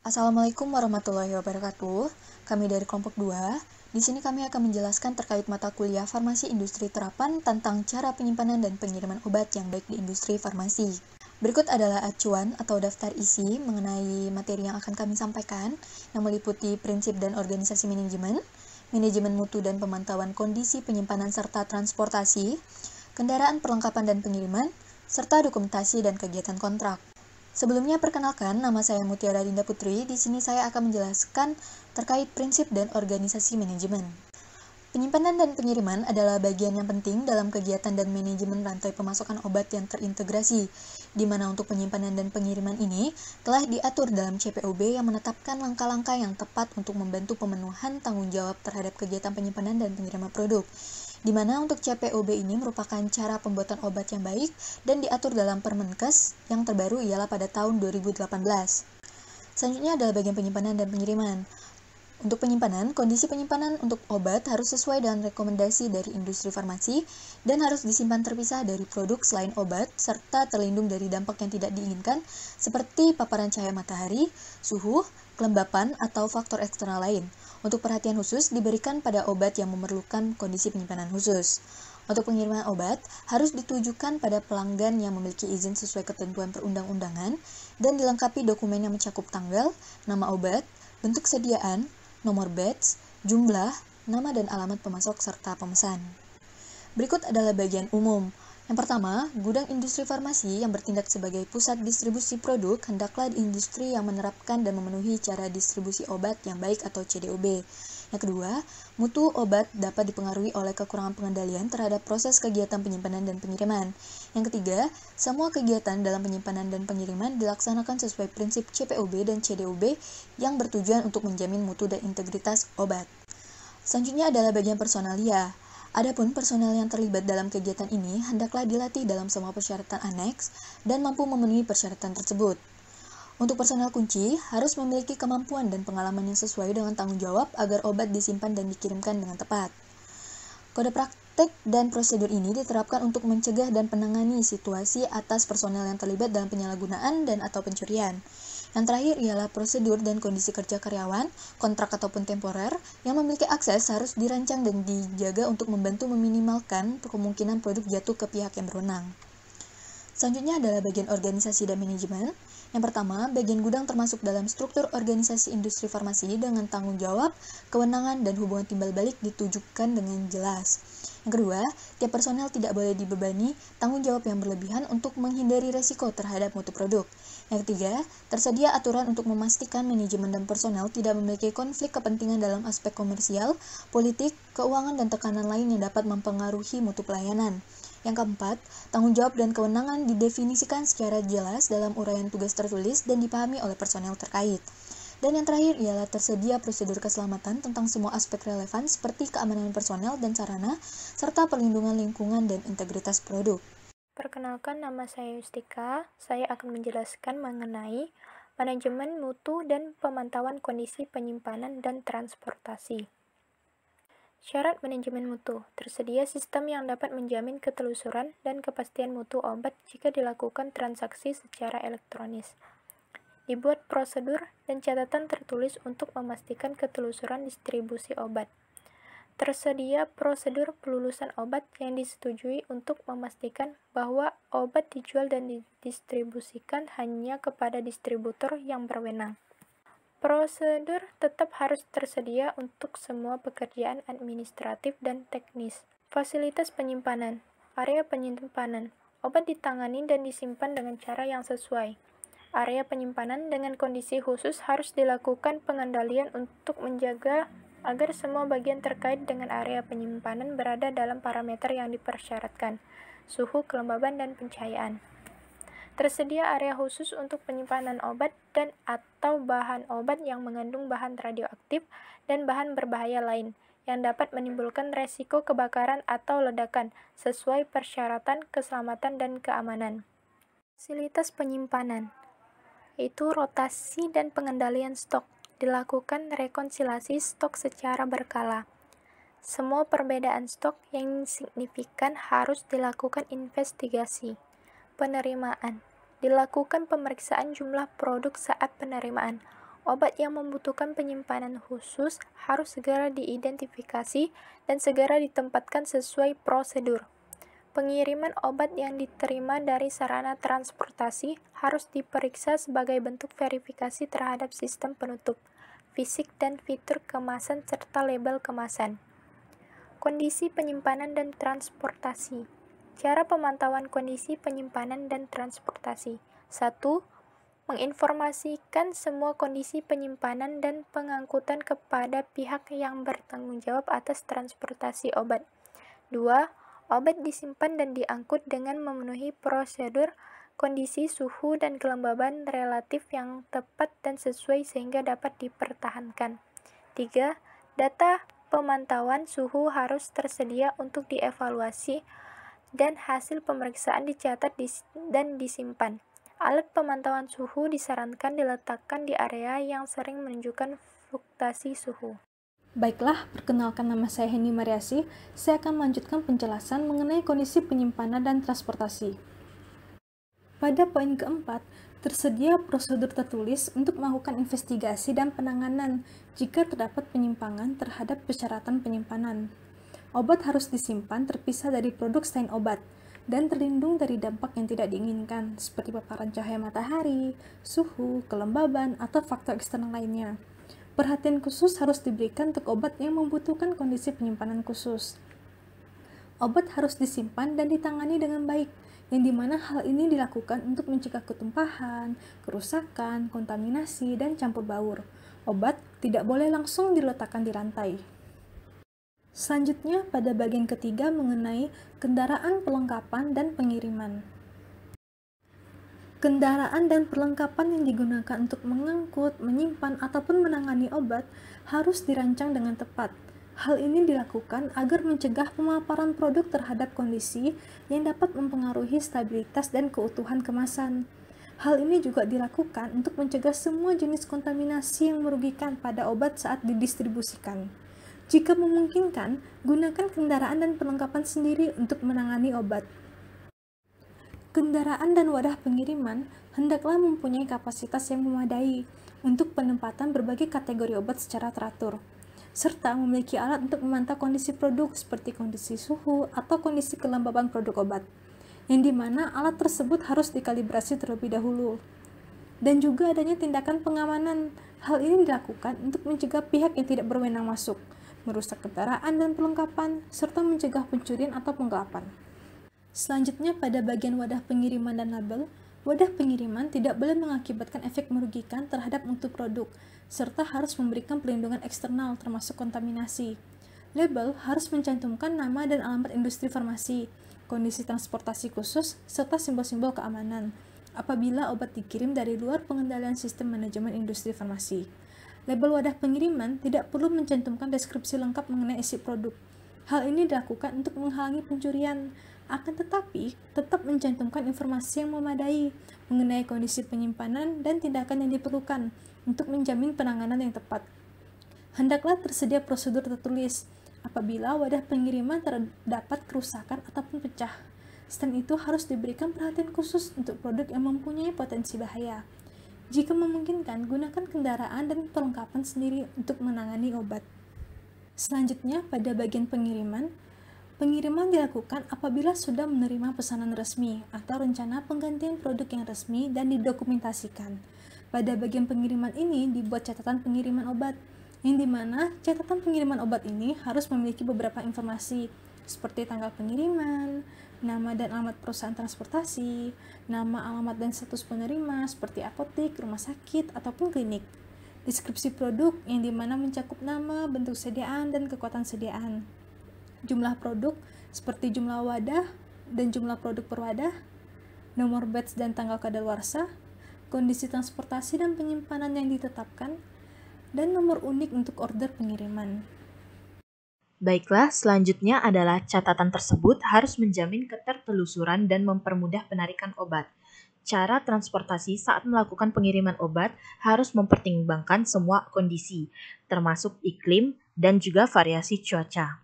Assalamualaikum warahmatullahi wabarakatuh. Kami dari kelompok 2. Di sini kami akan menjelaskan terkait mata kuliah Farmasi Industri Terapan tentang cara penyimpanan dan pengiriman obat yang baik di industri farmasi. Berikut adalah acuan atau daftar isi mengenai materi yang akan kami sampaikan, yang meliputi prinsip dan organisasi manajemen, manajemen mutu dan pemantauan kondisi penyimpanan serta transportasi, kendaraan perlengkapan dan pengiriman, serta dokumentasi dan kegiatan kontrak. Sebelumnya perkenalkan, nama saya Mutiara Dinda Putri. Di sini saya akan menjelaskan terkait prinsip dan organisasi manajemen. Penyimpanan dan pengiriman adalah bagian yang penting dalam kegiatan dan manajemen rantai pemasokan obat yang terintegrasi, di mana untuk penyimpanan dan pengiriman ini telah diatur dalam CPOB yang menetapkan langkah-langkah yang tepat untuk membantu pemenuhan tanggung jawab terhadap kegiatan penyimpanan dan pengiriman produk, di mana untuk CPOB ini merupakan cara pembuatan obat yang baik dan diatur dalam Permenkes yang terbaru ialah pada tahun 2018. Selanjutnya adalah bagian penyimpanan dan pengiriman. Untuk penyimpanan, kondisi penyimpanan untuk obat harus sesuai dengan rekomendasi dari industri farmasi dan harus disimpan terpisah dari produk selain obat serta terlindung dari dampak yang tidak diinginkan seperti paparan cahaya matahari, suhu, kelembapan, atau faktor eksternal lain. Untuk perhatian khusus diberikan pada obat yang memerlukan kondisi penyimpanan khusus. Untuk pengiriman obat, harus ditujukan pada pelanggan yang memiliki izin sesuai ketentuan perundang-undangan dan dilengkapi dokumen yang mencakup tanggal, nama obat, bentuk sediaan, nomor batch, jumlah, nama dan alamat pemasok serta pemesan. Berikut adalah bagian umum. Yang pertama, gudang industri farmasi yang bertindak sebagai pusat distribusi produk hendaklah industri yang menerapkan dan memenuhi cara distribusi obat yang baik atau CDOB. Yang kedua, mutu obat dapat dipengaruhi oleh kekurangan pengendalian terhadap proses kegiatan penyimpanan dan pengiriman. Yang ketiga, semua kegiatan dalam penyimpanan dan pengiriman dilaksanakan sesuai prinsip CPOB dan CDOB yang bertujuan untuk menjamin mutu dan integritas obat. Selanjutnya adalah bagian personalia. Adapun personel yang terlibat dalam kegiatan ini hendaklah dilatih dalam semua persyaratan aneks dan mampu memenuhi persyaratan tersebut. Untuk personel kunci, harus memiliki kemampuan dan pengalaman yang sesuai dengan tanggung jawab agar obat disimpan dan dikirimkan dengan tepat. Kode praktek dan prosedur ini diterapkan untuk mencegah dan menangani situasi atas personel yang terlibat dalam penyalahgunaan dan atau pencurian. Yang terakhir ialah prosedur dan kondisi kerja karyawan, kontrak ataupun temporer, yang memiliki akses harus dirancang dan dijaga untuk membantu meminimalkan kemungkinan produk jatuh ke pihak yang berwenang. Selanjutnya adalah bagian organisasi dan manajemen. Yang pertama, bagian gudang termasuk dalam struktur organisasi industri farmasi dengan tanggung jawab, kewenangan, dan hubungan timbal balik ditujukan dengan jelas. Yang kedua, tiap personel tidak boleh dibebani tanggung jawab yang berlebihan untuk menghindari resiko terhadap mutu produk. Yang ketiga, tersedia aturan untuk memastikan manajemen dan personel tidak memiliki konflik kepentingan dalam aspek komersial, politik, keuangan, dan tekanan lain yang dapat mempengaruhi mutu pelayanan. Yang keempat, tanggung jawab dan kewenangan didefinisikan secara jelas dalam uraian tugas tertulis dan dipahami oleh personel terkait. Dan yang terakhir ialah tersedia prosedur keselamatan tentang semua aspek relevan seperti keamanan personel dan sarana, serta perlindungan lingkungan dan integritas produk. Perkenalkan, nama saya Yustika. Saya akan menjelaskan mengenai manajemen mutu dan pemantauan kondisi penyimpanan dan transportasi. Syarat manajemen mutu. Tersedia sistem yang dapat menjamin ketelusuran dan kepastian mutu obat jika dilakukan transaksi secara elektronis. Dibuat prosedur dan catatan tertulis untuk memastikan ketelusuran distribusi obat. Tersedia prosedur pelulusan obat yang disetujui untuk memastikan bahwa obat dijual dan didistribusikan hanya kepada distributor yang berwenang. Prosedur tetap harus tersedia untuk semua pekerjaan administratif dan teknis. Fasilitas penyimpanan. Area penyimpanan. Obat ditangani dan disimpan dengan cara yang sesuai. Area penyimpanan dengan kondisi khusus harus dilakukan pengendalian untuk menjaga agar semua bagian terkait dengan area penyimpanan berada dalam parameter yang dipersyaratkan, suhu, kelembaban, dan pencahayaan. Tersedia area khusus untuk penyimpanan obat dan atau bahan obat yang mengandung bahan radioaktif dan bahan berbahaya lain yang dapat menimbulkan resiko kebakaran atau ledakan sesuai persyaratan keselamatan dan keamanan. Fasilitas penyimpanan, yaitu rotasi dan pengendalian stok. Dilakukan rekonsiliasi stok secara berkala. Semua perbedaan stok yang signifikan harus dilakukan investigasi. Penerimaan. Dilakukan pemeriksaan jumlah produk saat penerimaan. Obat yang membutuhkan penyimpanan khusus harus segera diidentifikasi dan segera ditempatkan sesuai prosedur. Pengiriman obat yang diterima dari sarana transportasi harus diperiksa sebagai bentuk verifikasi terhadap sistem penutup, fisik dan fitur kemasan serta label kemasan. Kondisi penyimpanan dan transportasi. Cara pemantauan kondisi penyimpanan dan transportasi. 1. Menginformasikan semua kondisi penyimpanan dan pengangkutan kepada pihak yang bertanggung jawab atas transportasi obat. 2. Obat disimpan dan diangkut dengan memenuhi prosedur kondisi suhu dan kelembaban relatif yang tepat dan sesuai sehingga dapat dipertahankan. 3. Data pemantauan suhu harus tersedia untuk dievaluasi dan hasil pemeriksaan dicatat dan disimpan. Alat pemantauan suhu disarankan diletakkan di area yang sering menunjukkan fluktuasi suhu. Baiklah, perkenalkan nama saya Henny Mariasi. Saya akan melanjutkan penjelasan mengenai kondisi penyimpanan dan transportasi. Pada poin keempat, tersedia prosedur tertulis untuk melakukan investigasi dan penanganan jika terdapat penyimpangan terhadap persyaratan penyimpanan. Obat harus disimpan terpisah dari produk selain obat dan terlindung dari dampak yang tidak diinginkan, seperti paparan cahaya matahari, suhu, kelembaban, atau faktor eksternal lainnya. Perhatian khusus harus diberikan untuk obat yang membutuhkan kondisi penyimpanan khusus. Obat harus disimpan dan ditangani dengan baik, yang dimana hal ini dilakukan untuk mencegah ketumpahan, kerusakan, kontaminasi, dan campur baur. Obat tidak boleh langsung diletakkan di lantai. Selanjutnya, pada bagian ketiga mengenai kendaraan perlengkapan dan pengiriman. Kendaraan dan perlengkapan yang digunakan untuk mengangkut, menyimpan, ataupun menangani obat harus dirancang dengan tepat. Hal ini dilakukan agar mencegah pemaparan produk terhadap kondisi yang dapat mempengaruhi stabilitas dan keutuhan kemasan. Hal ini juga dilakukan untuk mencegah semua jenis kontaminasi yang merugikan pada obat saat didistribusikan. Jika memungkinkan, gunakan kendaraan dan perlengkapan sendiri untuk menangani obat. Kendaraan dan wadah pengiriman hendaklah mempunyai kapasitas yang memadai untuk penempatan berbagai kategori obat secara teratur, serta memiliki alat untuk memantau kondisi produk seperti kondisi suhu atau kondisi kelembaban produk obat, yang dimana alat tersebut harus dikalibrasi terlebih dahulu. Dan juga adanya tindakan pengamanan. Hal ini dilakukan untuk mencegah pihak yang tidak berwenang masuk, merusak kendaraan dan perlengkapan, serta mencegah pencurian atau penggelapan. Selanjutnya, pada bagian wadah pengiriman dan label, wadah pengiriman tidak boleh mengakibatkan efek merugikan terhadap mutu produk, serta harus memberikan perlindungan eksternal termasuk kontaminasi. Label harus mencantumkan nama dan alamat industri farmasi, kondisi transportasi khusus, serta simbol-simbol keamanan, apabila obat dikirim dari luar pengendalian sistem manajemen industri farmasi. Label wadah pengiriman tidak perlu mencantumkan deskripsi lengkap mengenai isi produk. Hal ini dilakukan untuk menghalangi pencurian, akan tetapi tetap mencantumkan informasi yang memadai mengenai kondisi penyimpanan dan tindakan yang diperlukan untuk menjamin penanganan yang tepat. Hendaklah tersedia prosedur tertulis apabila wadah pengiriman terdapat kerusakan ataupun pecah. Selain itu harus diberikan perhatian khusus untuk produk yang mempunyai potensi bahaya. Jika memungkinkan, gunakan kendaraan dan perlengkapan sendiri untuk menangani obat. Selanjutnya, pada bagian pengiriman dilakukan apabila sudah menerima pesanan resmi atau rencana penggantian produk yang resmi dan didokumentasikan. Pada bagian pengiriman ini dibuat catatan pengiriman obat, yang dimana catatan pengiriman obat ini harus memiliki beberapa informasi seperti tanggal pengiriman, nama dan alamat perusahaan transportasi, nama, alamat dan status penerima seperti apotek, rumah sakit, ataupun klinik. Deskripsi produk yang dimana mencakup nama, bentuk sediaan, dan kekuatan sediaan. Jumlah produk seperti jumlah wadah dan jumlah produk per wadah, nomor batch dan tanggal kadaluarsa, kondisi transportasi dan penyimpanan yang ditetapkan, dan nomor unik untuk order pengiriman. Baiklah, selanjutnya adalah catatan tersebut harus menjamin ketertelusuran dan mempermudah penarikan obat. Cara transportasi saat melakukan pengiriman obat harus mempertimbangkan semua kondisi, termasuk iklim dan juga variasi cuaca.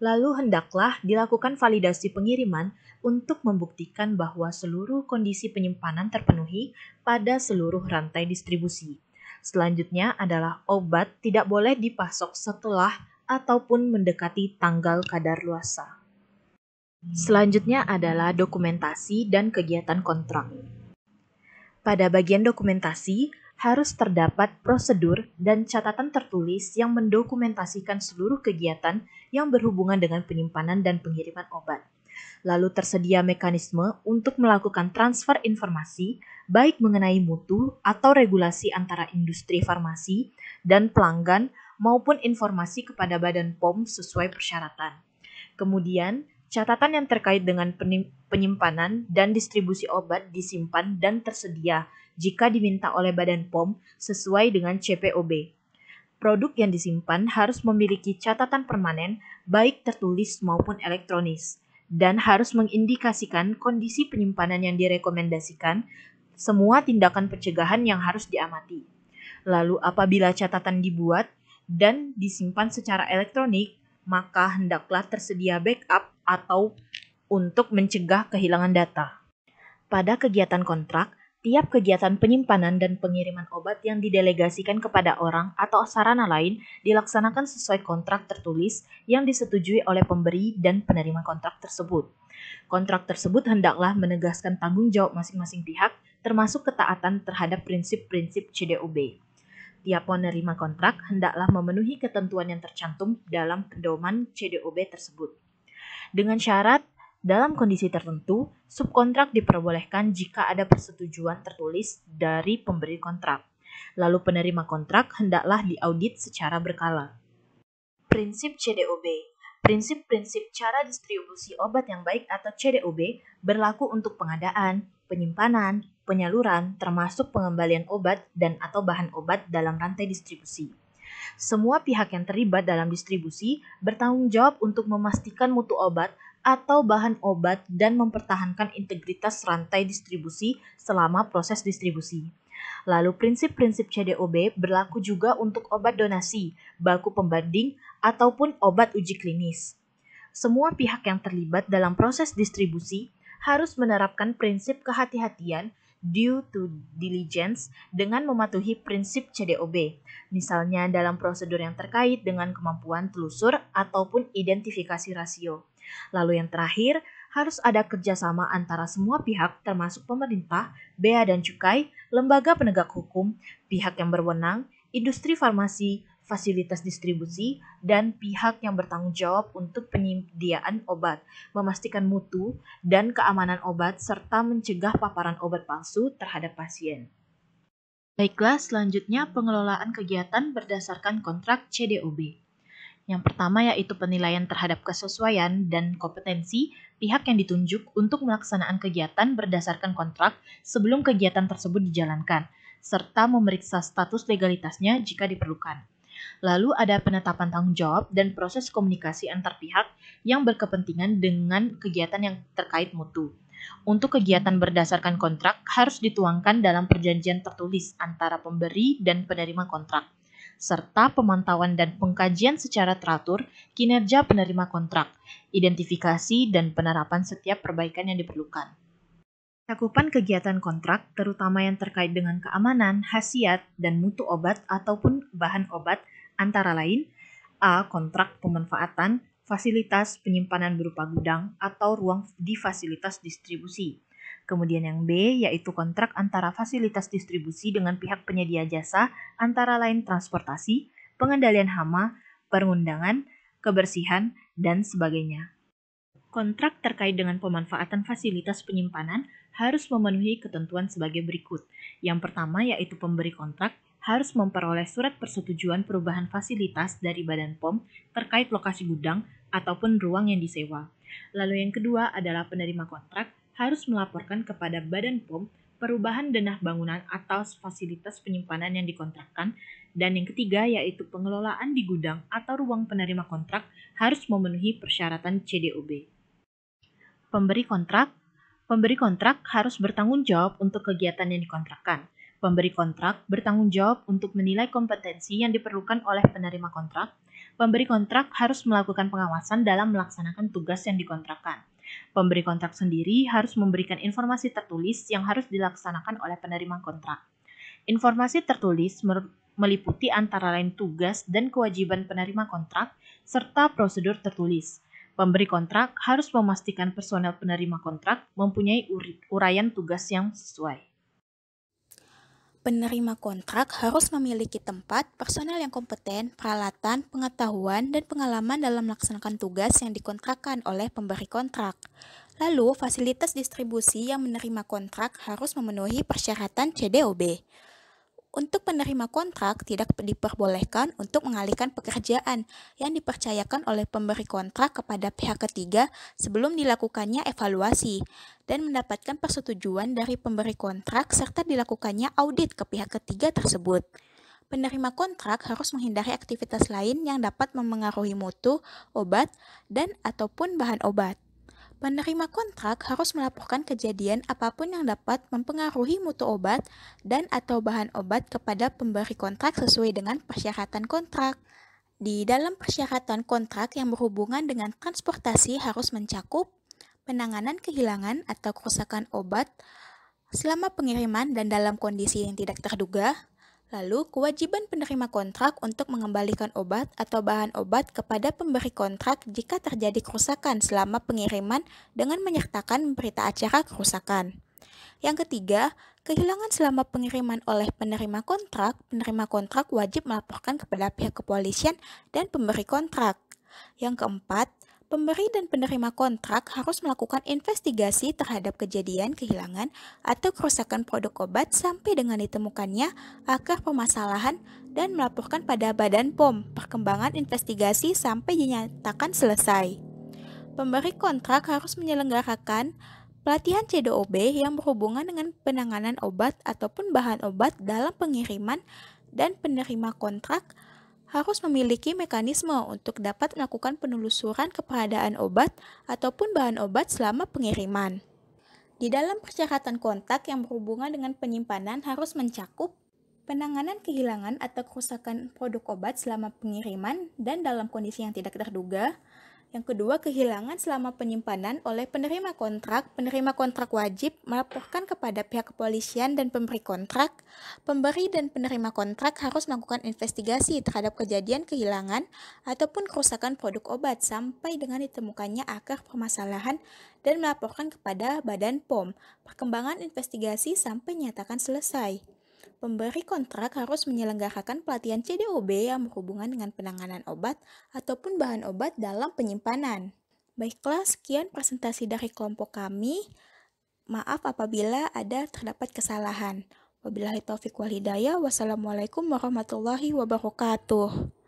Lalu hendaklah dilakukan validasi pengiriman untuk membuktikan bahwa seluruh kondisi penyimpanan terpenuhi pada seluruh rantai distribusi. Selanjutnya adalah obat tidak boleh dipasok setelah ataupun mendekati tanggal kadaluarsa. Selanjutnya adalah dokumentasi dan kegiatan kontrak. Pada bagian dokumentasi, harus terdapat prosedur dan catatan tertulis yang mendokumentasikan seluruh kegiatan yang berhubungan dengan penyimpanan dan pengiriman obat. Lalu tersedia mekanisme untuk melakukan transfer informasi, baik mengenai mutu atau regulasi antara industri farmasi dan pelanggan maupun informasi kepada Badan POM sesuai persyaratan. Kemudian, catatan yang terkait dengan penyimpanan dan distribusi obat disimpan dan tersedia jika diminta oleh Badan POM sesuai dengan CPOB. Produk yang disimpan harus memiliki catatan permanen baik tertulis maupun elektronis dan harus mengindikasikan kondisi penyimpanan yang direkomendasikan, semua tindakan pencegahan yang harus diamati. Lalu apabila catatan dibuat dan disimpan secara elektronik, maka hendaklah tersedia backup atau untuk mencegah kehilangan data. Pada kegiatan kontrak, tiap kegiatan penyimpanan dan pengiriman obat yang didelegasikan kepada orang atau sarana lain dilaksanakan sesuai kontrak tertulis yang disetujui oleh pemberi dan penerima kontrak tersebut. Kontrak tersebut hendaklah menegaskan tanggung jawab masing-masing pihak, termasuk ketaatan terhadap prinsip-prinsip CDOB. Tiap penerima kontrak hendaklah memenuhi ketentuan yang tercantum dalam pedoman CDOB tersebut. Dengan syarat, dalam kondisi tertentu, subkontrak diperbolehkan jika ada persetujuan tertulis dari pemberi kontrak. Lalu penerima kontrak hendaklah diaudit secara berkala. Prinsip CDOB. Prinsip-prinsip cara distribusi obat yang baik atau CDOB berlaku untuk pengadaan, penyimpanan, penyaluran, termasuk pengembalian obat dan atau bahan obat dalam rantai distribusi. Semua pihak yang terlibat dalam distribusi bertanggung jawab untuk memastikan mutu obat atau bahan obat dan mempertahankan integritas rantai distribusi selama proses distribusi. Lalu prinsip-prinsip CDOB berlaku juga untuk obat donasi, baku pembanding, ataupun obat uji klinis. Semua pihak yang terlibat dalam proses distribusi harus menerapkan prinsip kehati-hatian due to diligence dengan mematuhi prinsip CDOB, misalnya dalam prosedur yang terkait dengan kemampuan telusur ataupun identifikasi rasio. Lalu yang terakhir, harus ada kerjasama antara semua pihak termasuk pemerintah, Bea dan Cukai, lembaga penegak hukum, pihak yang berwenang, industri farmasi, fasilitas distribusi, dan pihak yang bertanggung jawab untuk penyediaan obat, memastikan mutu dan keamanan obat, serta mencegah paparan obat palsu terhadap pasien. Baiklah, selanjutnya pengelolaan kegiatan berdasarkan kontrak CDOB. Yang pertama yaitu penilaian terhadap kesesuaian dan kompetensi pihak yang ditunjuk untuk melaksanaan kegiatan berdasarkan kontrak sebelum kegiatan tersebut dijalankan, serta memeriksa status legalitasnya jika diperlukan. Lalu ada penetapan tanggung jawab dan proses komunikasi antar pihak yang berkepentingan dengan kegiatan yang terkait mutu. Untuk kegiatan berdasarkan kontrak harus dituangkan dalam perjanjian tertulis antara pemberi dan penerima kontrak, serta pemantauan dan pengkajian secara teratur kinerja penerima kontrak, identifikasi dan penerapan setiap perbaikan yang diperlukan. Cakupan kegiatan kontrak, terutama yang terkait dengan keamanan, khasiat, dan mutu obat ataupun bahan obat, antara lain A. Kontrak pemanfaatan, fasilitas penyimpanan berupa gudang atau ruang di fasilitas distribusi. Kemudian yang B, yaitu kontrak antara fasilitas distribusi dengan pihak penyedia jasa, antara lain transportasi, pengendalian hama, perundangan, kebersihan, dan sebagainya. Kontrak terkait dengan pemanfaatan fasilitas penyimpanan harus memenuhi ketentuan sebagai berikut. Yang pertama yaitu pemberi kontrak harus memperoleh surat persetujuan perubahan fasilitas dari Badan POM terkait lokasi gudang ataupun ruang yang disewa. Lalu yang kedua adalah penerima kontrak harus melaporkan kepada Badan POM perubahan denah bangunan atau fasilitas penyimpanan yang dikontrakkan. Dan yang ketiga yaitu pengelolaan di gudang atau ruang penerima kontrak harus memenuhi persyaratan CDOB. Pemberi kontrak harus bertanggung jawab untuk kegiatan yang dikontrakkan. Pemberi kontrak bertanggung jawab untuk menilai kompetensi yang diperlukan oleh penerima kontrak. Pemberi kontrak harus melakukan pengawasan dalam melaksanakan tugas yang dikontrakkan. Pemberi kontrak sendiri harus memberikan informasi tertulis yang harus dilaksanakan oleh penerima kontrak. Informasi tertulis meliputi antara lain tugas dan kewajiban penerima kontrak serta prosedur tertulis. Pemberi kontrak harus memastikan personel penerima kontrak mempunyai uraian tugas yang sesuai. Penerima kontrak harus memiliki tempat, personel yang kompeten, peralatan, pengetahuan, dan pengalaman dalam melaksanakan tugas yang dikontrakkan oleh pemberi kontrak. Lalu, fasilitas distribusi yang menerima kontrak harus memenuhi persyaratan CDOB. Untuk penerima kontrak tidak diperbolehkan untuk mengalihkan pekerjaan yang dipercayakan oleh pemberi kontrak kepada pihak ketiga sebelum dilakukannya evaluasi dan mendapatkan persetujuan dari pemberi kontrak serta dilakukannya audit ke pihak ketiga tersebut. Penerima kontrak harus menghindari aktivitas lain yang dapat memengaruhi mutu, obat, dan ataupun bahan obat. Penerima kontrak harus melaporkan kejadian apapun yang dapat mempengaruhi mutu obat dan atau bahan obat kepada pemberi kontrak sesuai dengan persyaratan kontrak. Di dalam persyaratan kontrak yang berhubungan dengan transportasi harus mencakup penanganan kehilangan atau kerusakan obat selama pengiriman dan dalam kondisi yang tidak terduga. Lalu, kewajiban penerima kontrak untuk mengembalikan obat atau bahan obat kepada pemberi kontrak jika terjadi kerusakan selama pengiriman dengan menyertakan berita acara kerusakan. Yang ketiga, kehilangan selama pengiriman oleh penerima kontrak wajib melaporkan kepada pihak kepolisian dan pemberi kontrak. Yang keempat, pemberi dan penerima kontrak harus melakukan investigasi terhadap kejadian kehilangan atau kerusakan produk obat sampai dengan ditemukannya akar permasalahan dan melaporkan pada Badan POM perkembangan investigasi sampai dinyatakan selesai. Pemberi kontrak harus menyelenggarakan pelatihan CDOB yang berhubungan dengan penanganan obat ataupun bahan obat dalam pengiriman dan penerima kontrak harus memiliki mekanisme untuk dapat melakukan penelusuran keberadaan obat ataupun bahan obat selama pengiriman. Di dalam persyaratan kontrak yang berhubungan dengan penyimpanan harus mencakup penanganan kehilangan atau kerusakan produk obat selama pengiriman dan dalam kondisi yang tidak terduga. Yang kedua, kehilangan selama penyimpanan oleh penerima kontrak wajib melaporkan kepada pihak kepolisian dan pemberi kontrak. Pemberi dan penerima kontrak harus melakukan investigasi terhadap kejadian kehilangan ataupun kerusakan produk obat sampai dengan ditemukannya akar permasalahan dan melaporkan kepada Badan POM perkembangan investigasi sampai nyatakan selesai. Pemberi kontrak harus menyelenggarakan pelatihan CDOB yang berhubungan dengan penanganan obat ataupun bahan obat dalam penyimpanan. Baiklah, sekian presentasi dari kelompok kami. Maaf apabila terdapat kesalahan. Wabillahi taufiq wal hidayah. Wassalamualaikum warahmatullahi wabarakatuh.